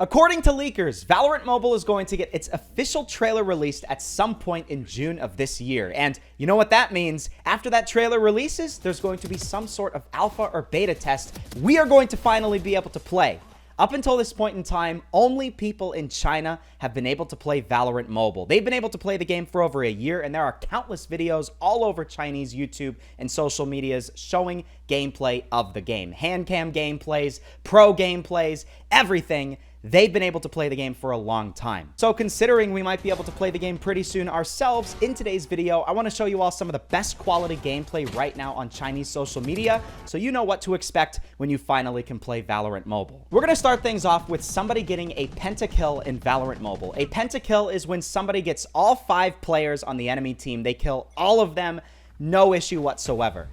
According to leakers, Valorant Mobile is going to get its official trailer released at some point in June of this year. And you know what that means? After that trailer releases, there's going to be some sort of alpha or beta test we are going to finally be able to play. Up until this point in time, only people in China have been able to play Valorant Mobile. They've been able to play the game for over a year, and there are countless videos all over Chinese YouTube and social medias showing gameplay of the game. Hand cam gameplays, pro gameplays, everything. They've been able to play the game for a long time. So considering we might be able to play the game pretty soon ourselves, in today's video, I want to show you all some of the best quality gameplay right now on Chinese social media, so you know what to expect when you finally can play Valorant Mobile. We're going to start things off with somebody getting a Pentakill in Valorant Mobile. A Pentakill is when somebody gets all 5 players on the enemy team. They kill all of them, no issue whatsoever.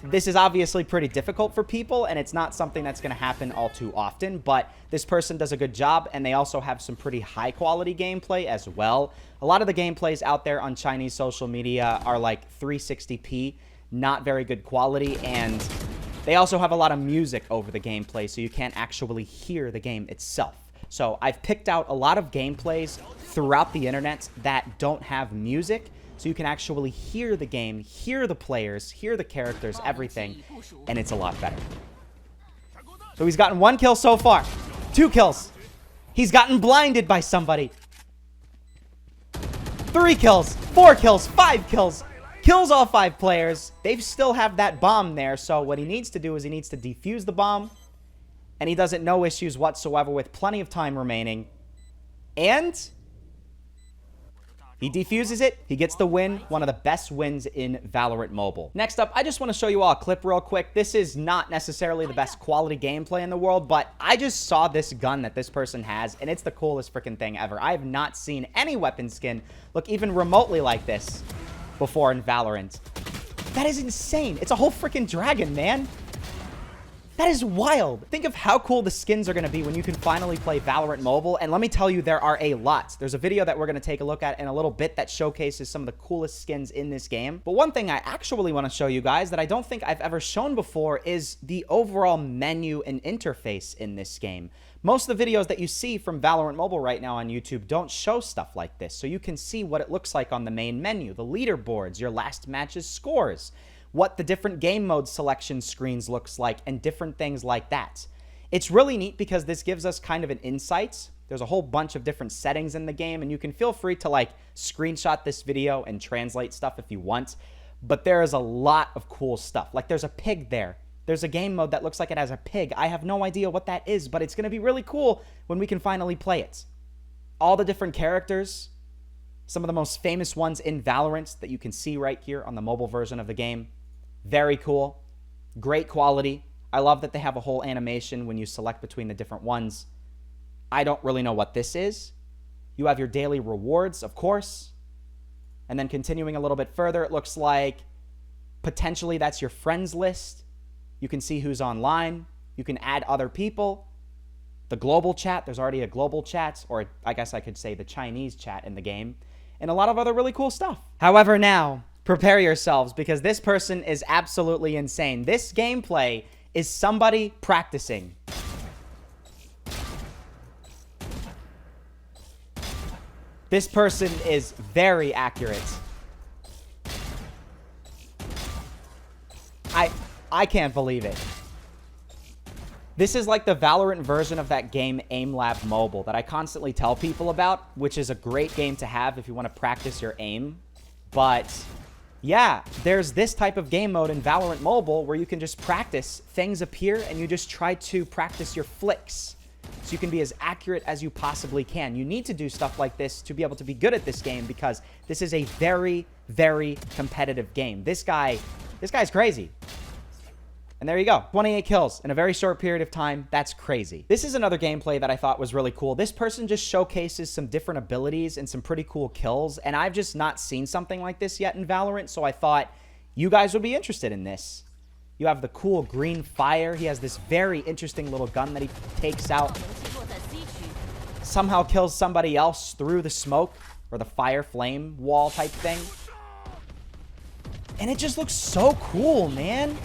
This is obviously pretty difficult for people, and it's not something that's going to happen all too often, but this person does a good job, and they also have some pretty high-quality gameplay as well. A lot of the gameplays out there on Chinese social media are like 360p, not very good quality, and they also have a lot of music over the gameplay, so you can't actually hear the game itself. So I've picked out a lot of gameplays throughout the internet that don't have music, so you can actually hear the game, hear the players, hear the characters, everything, and it's a lot better. So he's gotten 1 kill so far. 2 kills. He's gotten blinded by somebody. 3 kills. 4 kills. 5 kills. Kills all 5 players. They still have that bomb there, so what he needs to do is he needs to defuse the bomb, and he does it no issues whatsoever with plenty of time remaining. And he defuses it. He gets the win. One of the best wins in Valorant Mobile. Next up, I just want to show you all a clip real quick. This is not necessarily the best quality gameplay in the world, but I just saw this gun that this person has, and it's the coolest freaking thing ever. I have not seen any weapon skin look even remotely like this before in Valorant. That is insane. It's a whole freaking dragon, man. That is wild. Think of how cool the skins are going to be when you can finally play Valorant Mobile. And let me tell you, there are a lot. There's a video that we're going to take a look at in a little bit that showcases some of the coolest skins in this game. But one thing I actually want to show you guys that I don't think I've ever shown before is the overall menu and interface in this game. Most of the videos that you see from Valorant Mobile right now on YouTube don't show stuff like this. So you can see what it looks like on the main menu, the leaderboards, your last match's scores, what the different game mode selection screens looks like, and different things like that. It's really neat because this gives us kind of an insight. There's a whole bunch of different settings in the game, and you can feel free to like screenshot this video and translate stuff if you want, but there is a lot of cool stuff. Like there's a pig there. There's a game mode that looks like it has a pig. I have no idea what that is, but it's going to be really cool when we can finally play it. All the different characters, some of the most famous ones in Valorant that you can see right here on the mobile version of the game. Very cool. Great quality. I love that they have a whole animation when you select between the different ones. I don't really know what this is. You have your daily rewards, of course. And then continuing a little bit further, it looks like potentially that's your friends list. You can see who's online. You can add other people. The global chat, there's already a global chat, or I guess I could say the Chinese chat in the game, and a lot of other really cool stuff. However, now, prepare yourselves, because this person is absolutely insane. This gameplay is somebody practicing. This person is very accurate. I can't believe it. This is like the Valorant version of that game Aim Lab Mobile that I constantly tell people about, which is a great game to have if you want to practice your aim. But yeah, there's this type of game mode in Valorant Mobile where you can just practice. Things appear and you just try to practice your flicks so you can be as accurate as you possibly can. You need to do stuff like this to be able to be good at this game, because this is a very, very competitive game. This guy's crazy. And there you go. 28 kills in a very short period of time. That's crazy. This is another gameplay that I thought was really cool. This person just showcases some different abilities and some pretty cool kills, and I've just not seen something like this yet in Valorant, so I thought you guys would be interested in this. You have the cool green fire. He has this very interesting little gun that he takes out. Somehow kills somebody else through the smoke or the fire flame wall type thing. And it just looks so cool, man.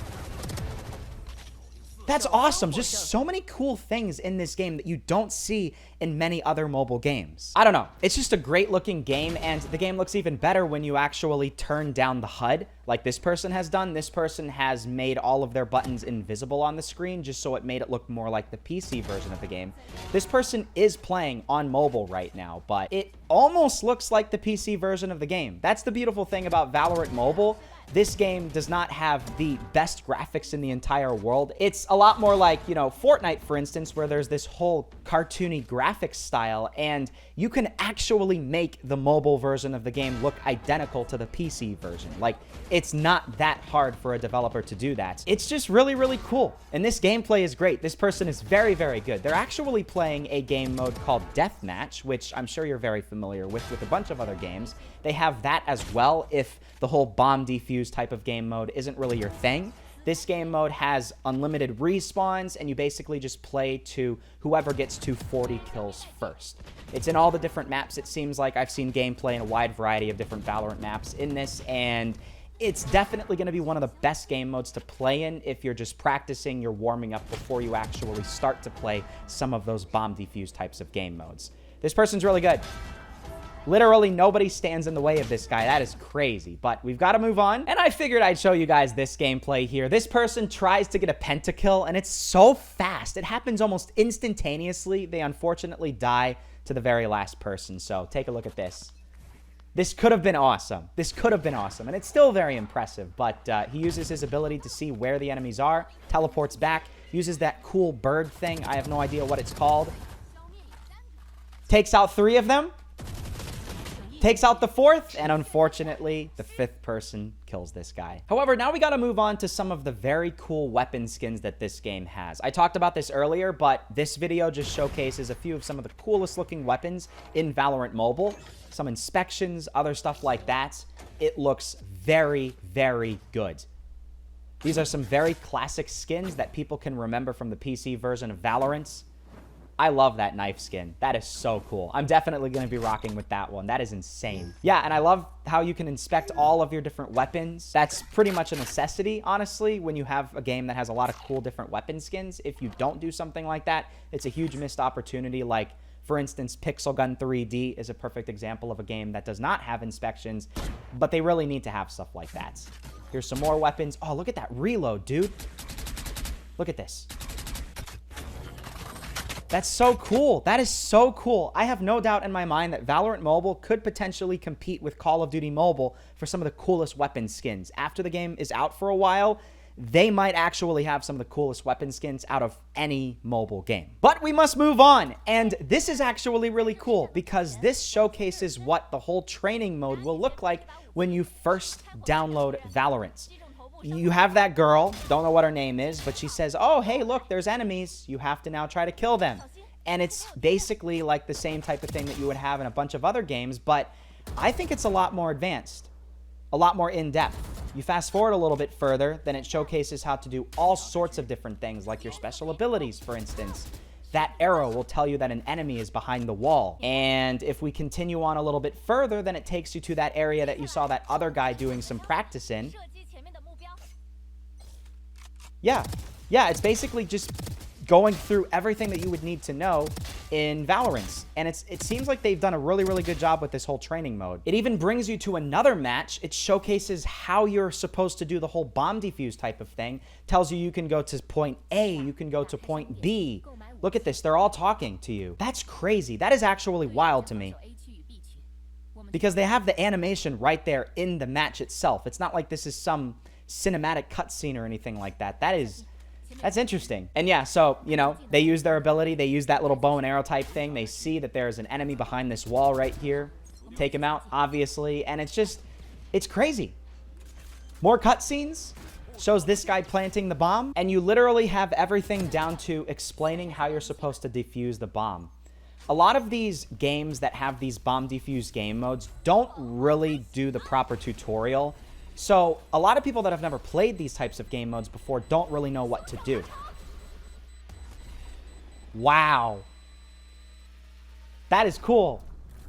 That's awesome. Just so many cool things in this game that you don't see in many other mobile games. I don't know. It's just a great looking game, and the game looks even better when you actually turn down the HUD like this person has done. This person has made all of their buttons invisible on the screen just so it made it look more like the PC version of the game. This person is playing on mobile right now, but it almost looks like the PC version of the game. That's the beautiful thing about Valorant Mobile. This game does not have the best graphics in the entire world. It's a lot more like, you know, Fortnite, for instance, where there's this whole cartoony graphics style, and you can actually make the mobile version of the game look identical to the PC version. Like, it's not that hard for a developer to do that. It's just really, really cool. And this gameplay is great. This person is very, very good. They're actually playing a game mode called Deathmatch, which I'm sure you're very familiar with a bunch of other games. They have that as well if the whole bomb defuse type of game mode isn't really your thing. This game mode has unlimited respawns, and you basically just play to whoever gets to 40 kills first. It's in all the different maps, it seems like. I've seen gameplay in a wide variety of different Valorant maps in this, and it's definitely going to be one of the best game modes to play in if you're just practicing, you're warming up before you actually start to play some of those bomb defuse types of game modes. This person's really good. Literally nobody stands in the way of this guy. That is crazy, but we've got to move on. And I figured I'd show you guys this gameplay here. This person tries to get a pentakill, and it's so fast. It happens almost instantaneously. They unfortunately die to the very last person, so take a look at this. This could have been awesome. This could have been awesome, and it's still very impressive, but he uses his ability to see where the enemies are, teleports back, uses that cool bird thing. I have no idea what it's called. Takes out 3 of them. Takes out the 4th, and unfortunately, the 5th person kills this guy. However, now we gotta move on to some of the very cool weapon skins that this game has. I talked about this earlier, but this video just showcases a few of some of the coolest looking weapons in Valorant Mobile. Some inspections, other stuff like that. It looks very, very good. These are some very classic skins that people can remember from the PC version of Valorant. I love that knife skin. That is so cool. I'm definitely going to be rocking with that one. That is insane. Yeah, and I love how you can inspect all of your different weapons. That's pretty much a necessity, honestly, when you have a game that has a lot of cool different weapon skins. If you don't do something like that, it's a huge missed opportunity. Like, for instance, Pixel Gun 3D is a perfect example of a game that does not have inspections, but they really need to have stuff like that. Here's some more weapons. Oh, look at that reload, dude. Look at this. That's so cool. That is so cool. I have no doubt in my mind that Valorant Mobile could potentially compete with Call of Duty Mobile for some of the coolest weapon skins. After the game is out for a while, they might actually have some of the coolest weapon skins out of any mobile game. But we must move on. And this is actually really cool because this showcases what the whole training mode will look like when you first download Valorant. You have that girl, don't know what her name is, but she says, oh, hey, look, there's enemies. You have to now try to kill them. And it's basically like the same type of thing that you would have in a bunch of other games, but I think it's a lot more advanced, a lot more in-depth. You fast forward a little bit further, then it showcases how to do all sorts of different things, like your special abilities, for instance. That arrow will tell you that an enemy is behind the wall. And if we continue on a little bit further, then it takes you to that area that you saw that other guy doing some practice in. Yeah, it's basically just going through everything that you would need to know in Valorant. And it seems like they've done a really, really good job with this whole training mode. It even brings you to another match. It showcases how you're supposed to do the whole bomb defuse type of thing. Tells you can go to point A, you can go to point B. Look at this, they're all talking to you. That's crazy. That is actually wild to me. Because they have the animation right there in the match itself. It's not like this is some cinematic cutscene or anything like that. That's interesting. And yeah, so, you know, they use their ability. They use that little bow and arrow type thing. They see that there's an enemy behind this wall right here. Take him out, obviously. And it's crazy. More cutscenes. Shows this guy planting the bomb. And you literally have everything down to explaining how you're supposed to defuse the bomb. A lot of these games that have these bomb defuse game modes don't really do the proper tutorial. So a lot of people that have never played these types of game modes before don't really know what to do. Wow. That is cool.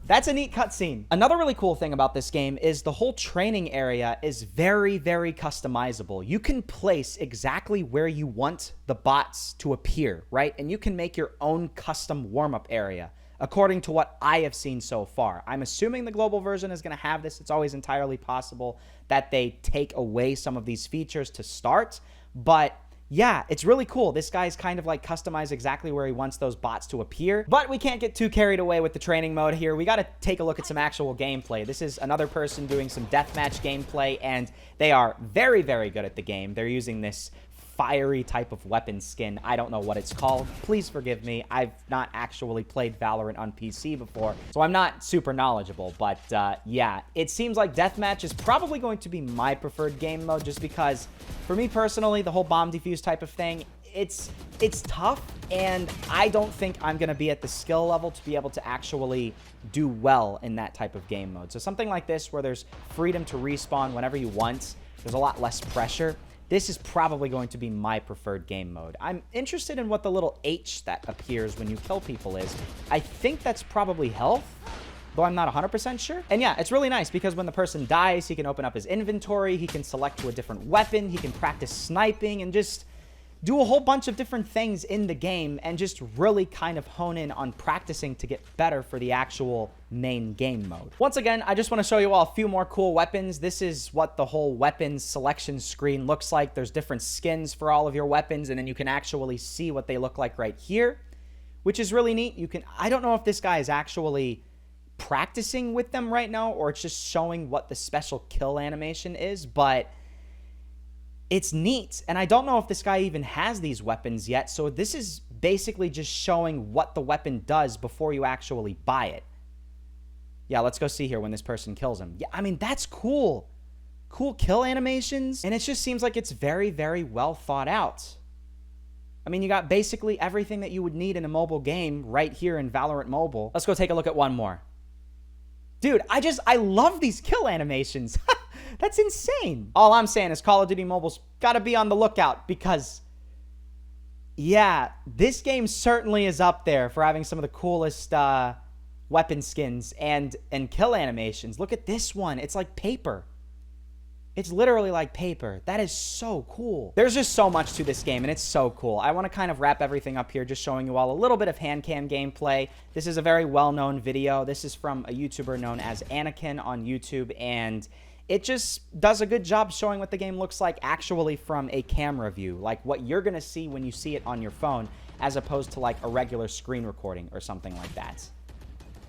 That's a neat cutscene. Another really cool thing about this game is the whole training area is very, very customizable. You can place exactly where you want the bots to appear, right? And you can make your own custom warm-up area, according to what I have seen so far. I'm assuming the global version is going to have this. It's always entirely possible that they take away some of these features to start, but yeah, it's really cool. This guy's kind of like customized exactly where he wants those bots to appear. But we can't get too carried away with the training mode here. We got to take a look at some actual gameplay. This is another person doing some deathmatch gameplay, and they are very, very good at the game. They're using this fiery type of weapon skin. I don't know what it's called. Please forgive me. I've not actually played Valorant on PC before, so I'm not super knowledgeable. But yeah, it seems like Deathmatch is probably going to be my preferred game mode, just because for me personally, the whole bomb defuse type of thing, it's tough, and I don't think I'm going to be at the skill level to be able to actually do well in that type of game mode. So something like this, where there's freedom to respawn whenever you want, there's a lot less pressure. This is probably going to be my preferred game mode. I'm interested in what the little H that appears when you kill people is. I think that's probably health, though I'm not 100% sure. And yeah, it's really nice because when the person dies, he can open up his inventory, he can select to a different weapon, he can practice sniping, and just do a whole bunch of different things in the game and just really kind of hone in on practicing to get better for the actual main game mode. Once again, I just want to show you all a few more cool weapons. This is what the whole weapons selection screen looks like. There's different skins for all of your weapons, and then you can actually see what they look like right here, which is really neat. I don't know if this guy is actually practicing with them right now or it's just showing what the special kill animation is, but it's neat, and I don't know if this guy even has these weapons yet, so this is basically just showing what the weapon does before you actually buy it. Yeah, let's go see here when this person kills him. Yeah, I mean, that's cool. Cool kill animations, and it just seems like it's very, very well thought out. I mean, you got basically everything that you would need in a mobile game right here in Valorant Mobile. Let's go take a look at one more. Dude, I love these kill animations. That's insane. All I'm saying is Call of Duty Mobile's got to be on the lookout because, yeah, this game certainly is up there for having some of the coolest weapon skins and kill animations. Look at this one. It's like paper. It's literally like paper. That is so cool. There's just so much to this game, and it's so cool. I want to kind of wrap everything up here, just showing you all a little bit of hand cam gameplay. This is a very well-known video. This is from a YouTuber known as Anakin on YouTube, and it just does a good job showing what the game looks like actually from a camera view, like what you're going to see when you see it on your phone, as opposed to like a regular screen recording or something like that.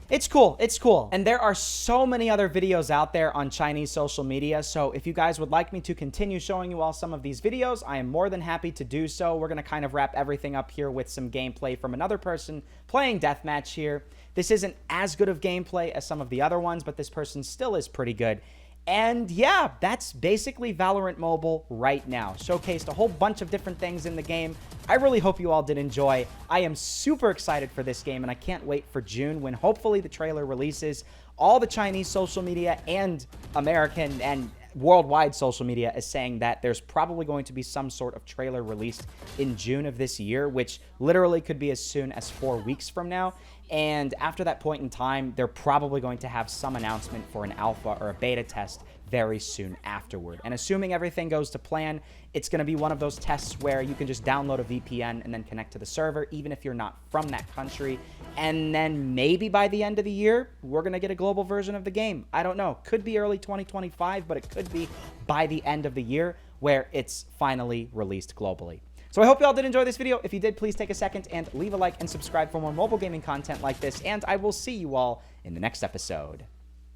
It's cool. It's cool. And there are so many other videos out there on Chinese social media, so if you guys would like me to continue showing you all some of these videos, I am more than happy to do so. We're going to kind of wrap everything up here with some gameplay from another person playing Deathmatch here. This isn't as good of gameplay as some of the other ones, but this person still is pretty good. And yeah, that's basically Valorant Mobile right now. Showcased a whole bunch of different things in the game. I really hope you all did enjoy. I am super excited for this game, and I can't wait for June when hopefully the trailer releases. All the Chinese social media and American and worldwide social media is saying that there's probably going to be some sort of trailer released in June of this year, which literally could be as soon as 4 weeks from now. And after that point in time, they're probably going to have some announcement for an alpha or a beta test very soon afterward. And assuming everything goes to plan, it's going to be one of those tests where you can just download a VPN and then connect to the server, even if you're not from that country. And then maybe by the end of the year, we're going to get a global version of the game. I don't know. Could be early 2025, but it could be by the end of the year where it's finally released globally. So I hope you all did enjoy this video. If you did, please take a second and leave a like and subscribe for more mobile gaming content like this. And I will see you all in the next episode.